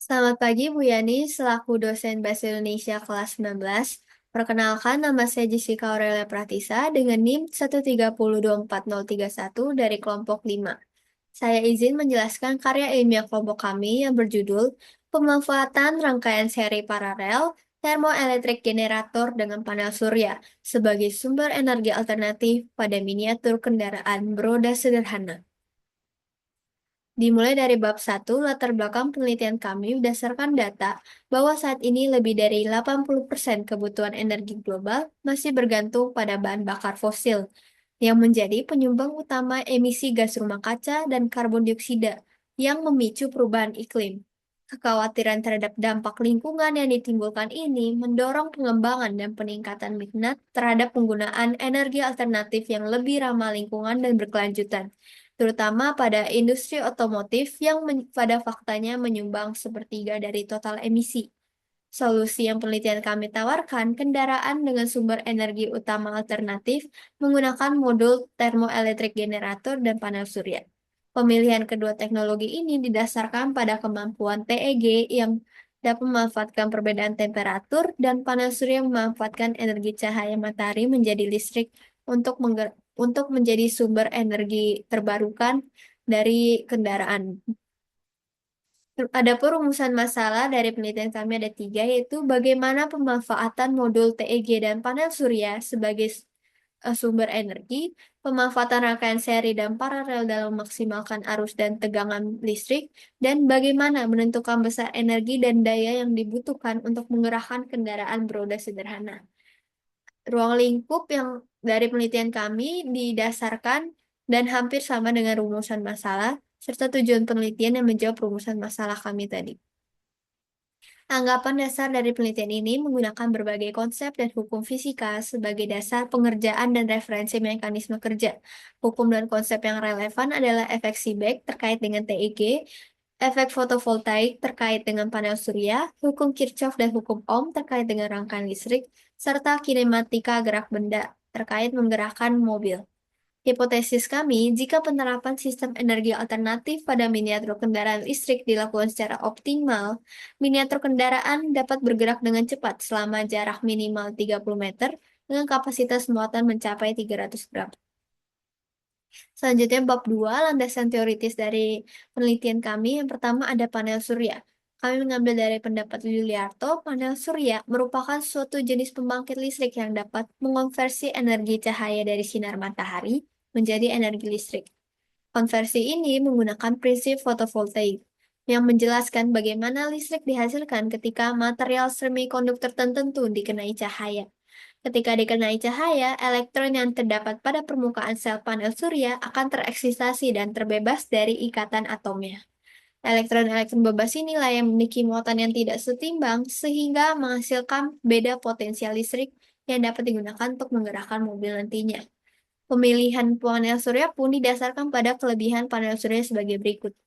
Selamat pagi Bu Yani, selaku dosen Bahasa Indonesia kelas 19. Perkenalkan, nama saya Jessica Aurelia Pratisa dengan NIM 1302401 dari kelompok 5. Saya izin menjelaskan karya ilmiah kelompok kami yang berjudul Pemanfaatan Rangkaian Seri Paralel Termoelektrik Generator dengan Panel Surya sebagai sumber energi alternatif pada miniatur kendaraan beroda sederhana. Dimulai dari bab 1, latar belakang penelitian kami berdasarkan data bahwa saat ini lebih dari 80% kebutuhan energi global masih bergantung pada bahan bakar fosil, yang menjadi penyumbang utama emisi gas rumah kaca dan karbon dioksida yang memicu perubahan iklim. Kekhawatiran terhadap dampak lingkungan yang ditimbulkan ini mendorong pengembangan dan peningkatan minat terhadap penggunaan energi alternatif yang lebih ramah lingkungan dan berkelanjutan, terutama pada industri otomotif yang pada faktanya menyumbang sepertiga dari total emisi. Solusi yang penelitian kami tawarkan, kendaraan dengan sumber energi utama alternatif menggunakan modul termoelektrik generator dan panel surya. Pemilihan kedua teknologi ini didasarkan pada kemampuan TEG yang dapat memanfaatkan perbedaan temperatur dan panel surya memanfaatkan energi cahaya matahari menjadi listrik untuk menjadi sumber energi terbarukan dari kendaraan. Adapun rumusan masalah dari penelitian kami ada tiga, yaitu bagaimana pemanfaatan modul TEG dan panel surya sebagai sumber energi, pemanfaatan rangkaian seri dan paralel dalam memaksimalkan arus dan tegangan listrik, dan bagaimana menentukan besar energi dan daya yang dibutuhkan untuk menggerakkan kendaraan beroda sederhana. Ruang lingkup yang dari penelitian kami didasarkan dan hampir sama dengan rumusan masalah, serta tujuan penelitian yang menjawab rumusan masalah kami tadi. Anggapan dasar dari penelitian ini menggunakan berbagai konsep dan hukum fisika sebagai dasar pengerjaan dan referensi mekanisme kerja. Hukum dan konsep yang relevan adalah efek Seebeck terkait dengan TEG, efek fotovoltaik terkait dengan panel surya, hukum Kirchhoff dan hukum Ohm terkait dengan rangkaian listrik, serta kinematika gerak benda terkait menggerakkan mobil. Hipotesis kami, jika penerapan sistem energi alternatif pada miniatur kendaraan listrik dilakukan secara optimal, miniatur kendaraan dapat bergerak dengan cepat selama jarak minimal 30 meter dengan kapasitas muatan mencapai 300 gram. Selanjutnya bab 2, landasan teoritis dari penelitian kami. Yang pertama ada panel surya. Kami mengambil dari pendapat Yuliarto, panel surya merupakan suatu jenis pembangkit listrik yang dapat mengonversi energi cahaya dari sinar matahari menjadi energi listrik. Konversi ini menggunakan prinsip fotovoltaik, yang menjelaskan bagaimana listrik dihasilkan ketika material semikonduktor tertentu dikenai cahaya. Ketika dikenai cahaya, elektron yang terdapat pada permukaan sel panel surya akan tereksitasi dan terbebas dari ikatan atomnya. Elektron-elektron bebas inilah yang memiliki muatan yang tidak setimbang sehingga menghasilkan beda potensial listrik yang dapat digunakan untuk menggerakkan mobil nantinya. Pemilihan panel surya pun didasarkan pada kelebihan panel surya sebagai berikut.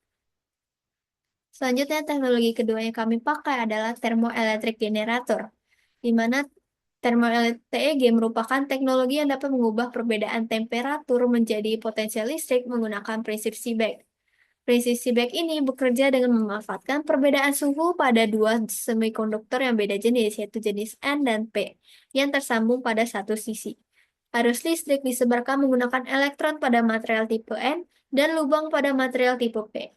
Selanjutnya, teknologi kedua yang kami pakai adalah thermoelectric generator, di mana TEG merupakan teknologi yang dapat mengubah perbedaan temperatur menjadi potensial listrik menggunakan prinsip Seebeck. Prinsip Seebeck ini bekerja dengan memanfaatkan perbedaan suhu pada dua semikonduktor yang beda jenis, yaitu jenis N dan P, yang tersambung pada satu sisi. Arus listrik disebarkan menggunakan elektron pada material tipe N dan lubang pada material tipe P.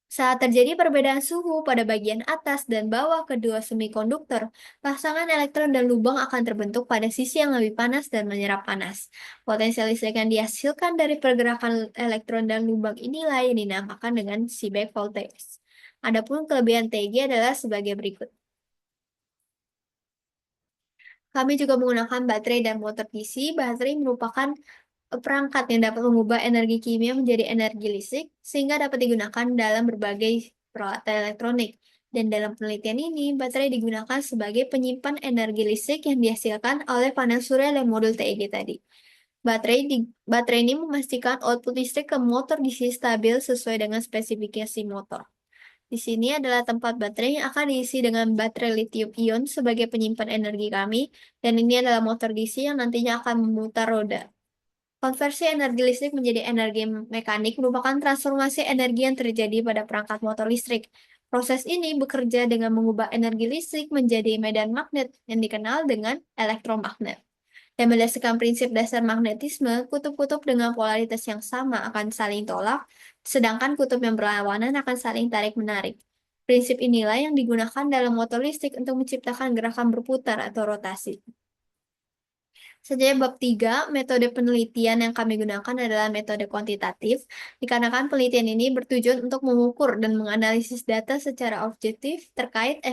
Saat terjadi perbedaan suhu pada bagian atas dan bawah kedua semikonduktor, pasangan elektron dan lubang akan terbentuk pada sisi yang lebih panas dan menyerap panas. Potensial listrik yang dihasilkan dari pergerakan elektron dan lubang inilah yang dinamakan dengan Seebeck voltage. Adapun kelebihan TG adalah sebagai berikut. Kami juga menggunakan baterai dan motor DC. Baterai merupakan perangkat yang dapat mengubah energi kimia menjadi energi listrik sehingga dapat digunakan dalam berbagai peralatan elektronik. Dan dalam penelitian ini, baterai digunakan sebagai penyimpan energi listrik yang dihasilkan oleh panel surya dan modul TEG tadi. Baterai ini memastikan output listrik ke motor DC stabil sesuai dengan spesifikasi motor. Di sini adalah tempat baterai yang akan diisi dengan baterai lithium ion sebagai penyimpan energi kami, dan ini adalah motor DC yang nantinya akan memutar roda. Konversi energi listrik menjadi energi mekanik merupakan transformasi energi yang terjadi pada perangkat motor listrik. Proses ini bekerja dengan mengubah energi listrik menjadi medan magnet yang dikenal dengan elektromagnet. Dan berdasarkan prinsip dasar magnetisme, kutub-kutub dengan polaritas yang sama akan saling tolak, sedangkan kutub yang berlawanan akan saling tarik-menarik. Prinsip inilah yang digunakan dalam motor listrik untuk menciptakan gerakan berputar atau rotasi. Sejak bab 3, metode penelitian yang kami gunakan adalah metode kuantitatif, dikarenakan penelitian ini bertujuan untuk mengukur dan menganalisis data secara objektif terkait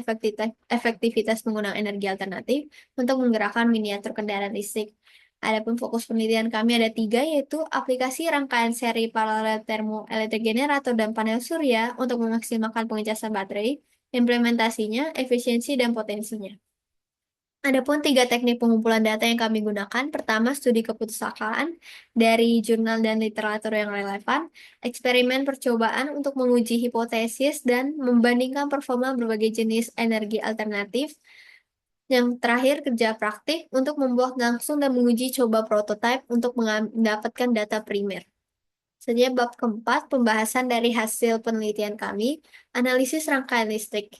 efektivitas penggunaan energi alternatif untuk menggerakkan miniatur kendaraan listrik. Adapun fokus penelitian kami ada 3, yaitu aplikasi rangkaian seri paralel termoelektrik generator dan panel surya untuk memaksimalkan pengecasan baterai, implementasinya, efisiensi, dan potensinya. Adapun 3 teknik pengumpulan data yang kami gunakan, pertama studi keputusakaan dari jurnal dan literatur yang relevan, eksperimen percobaan untuk menguji hipotesis dan membandingkan performa berbagai jenis energi alternatif, yang terakhir kerja praktik untuk membuat langsung dan menguji coba prototipe untuk mendapatkan data primer. Selanjutnya bab keempat, pembahasan dari hasil penelitian kami, analisis rangkaian listrik.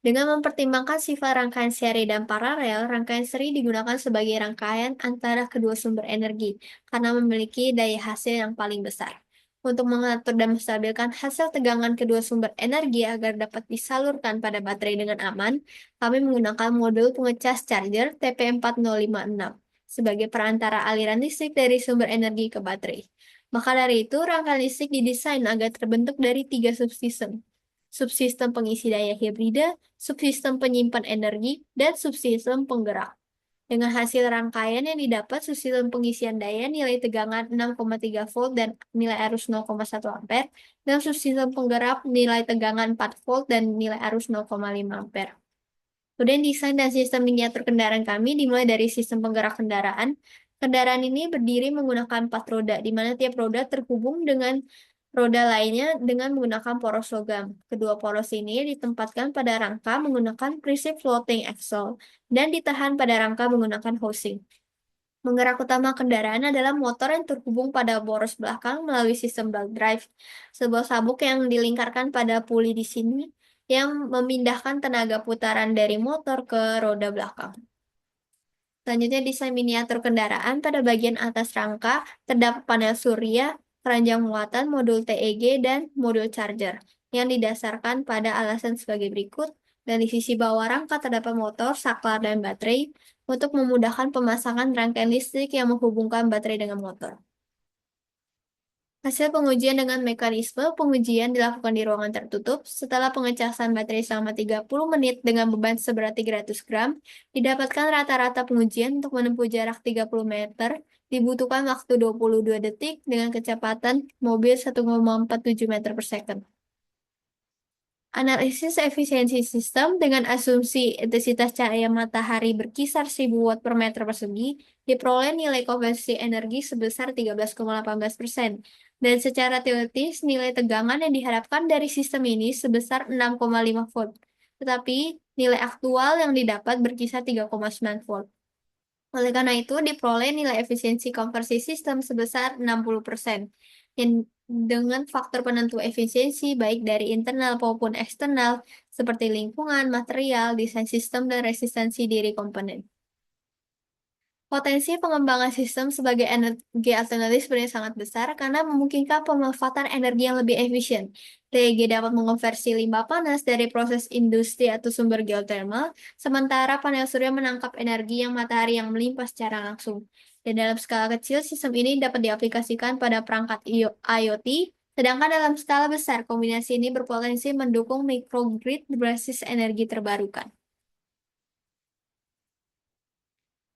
Dengan mempertimbangkan sifat rangkaian seri dan paralel, rangkaian seri digunakan sebagai rangkaian antara kedua sumber energi, karena memiliki daya hasil yang paling besar. Untuk mengatur dan menstabilkan hasil tegangan kedua sumber energi agar dapat disalurkan pada baterai dengan aman, kami menggunakan modul pengecas charger TP4056 sebagai perantara aliran listrik dari sumber energi ke baterai. Maka dari itu, rangkaian listrik didesain agar terbentuk dari 3 subsistem. Subsistem pengisi daya hibrida, subsistem penyimpan energi, dan subsistem penggerak. Dengan hasil rangkaian yang didapat, subsistem pengisian daya nilai tegangan 6,3 volt dan nilai arus 0,1 ampere, dan subsistem penggerak nilai tegangan 4 volt dan nilai arus 0,5 ampere. Kemudian desain dan sistem miniatur kendaraan kami dimulai dari sistem penggerak kendaraan. Kendaraan ini berdiri menggunakan 4 roda, di mana tiap roda terhubung dengan roda lainnya dengan menggunakan poros logam. Kedua poros ini ditempatkan pada rangka menggunakan prinsip floating axle dan ditahan pada rangka menggunakan housing. Penggerak utama kendaraan adalah motor yang terhubung pada poros belakang melalui sistem belt drive, sebuah sabuk yang dilingkarkan pada puli di sini yang memindahkan tenaga putaran dari motor ke roda belakang. Selanjutnya desain miniatur kendaraan. Pada bagian atas rangka terdapat panel surya, keranjang muatan, modul TEG, dan modul charger yang didasarkan pada alasan sebagai berikut. Dan di sisi bawah rangka terdapat motor, saklar, dan baterai untuk memudahkan pemasangan rangkaian listrik yang menghubungkan baterai dengan motor. Hasil pengujian dengan mekanisme pengujian dilakukan di ruangan tertutup. Setelah pengecasan baterai selama 30 menit dengan beban seberat 300 gram, didapatkan rata-rata pengujian untuk menempuh jarak 30 meter, dibutuhkan waktu 22 detik dengan kecepatan mobil 1,47 meter per second. Analisis efisiensi sistem dengan asumsi intensitas cahaya matahari berkisar 1000 watt per meter persegi, diperoleh nilai konversi energi sebesar 13,18%. Dan secara teoritis, nilai tegangan yang diharapkan dari sistem ini sebesar 6,5 volt. Tetapi, nilai aktual yang didapat berkisar 3,9 volt. Oleh karena itu, diperoleh nilai efisiensi konversi sistem sebesar 60%, yang dengan faktor penentu efisiensi baik dari internal maupun eksternal, seperti lingkungan, material, desain sistem, dan resistensi diri komponen. Potensi pengembangan sistem sebagai energi alternatif sebenarnya sangat besar karena memungkinkan pemanfaatan energi yang lebih efisien. TEG dapat mengonversi limbah panas dari proses industri atau sumber geothermal, sementara panel surya menangkap energi yang matahari yang melimpah secara langsung. Dan dalam skala kecil, sistem ini dapat diaplikasikan pada perangkat IoT, sedangkan dalam skala besar, kombinasi ini berpotensi mendukung microgrid berbasis energi terbarukan.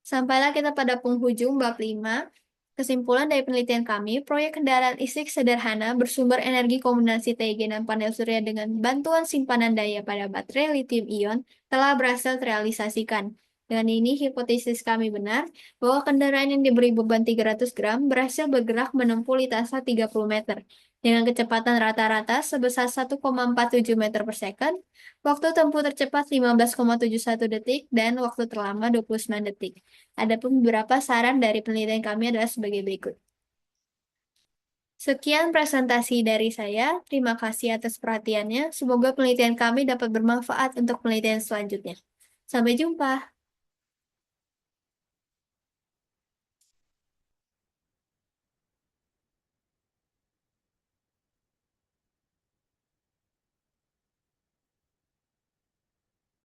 Sampailah kita pada penghujung bab 5. Kesimpulan dari penelitian kami, proyek kendaraan listrik sederhana bersumber energi kombinasi TEG dan panel surya dengan bantuan simpanan daya pada baterai lithium-ion telah berhasil terrealisasikan. Dengan ini, hipotesis kami benar bahwa kendaraan yang diberi beban 300 gram berhasil bergerak menempuh lintasan 30 meter dengan kecepatan rata-rata sebesar 1,47 meter per second, waktu tempuh tercepat 15,71 detik, dan waktu terlama 29 detik. Adapun beberapa saran dari penelitian kami adalah sebagai berikut. Sekian presentasi dari saya. Terima kasih atas perhatiannya. Semoga penelitian kami dapat bermanfaat untuk penelitian selanjutnya. Sampai jumpa.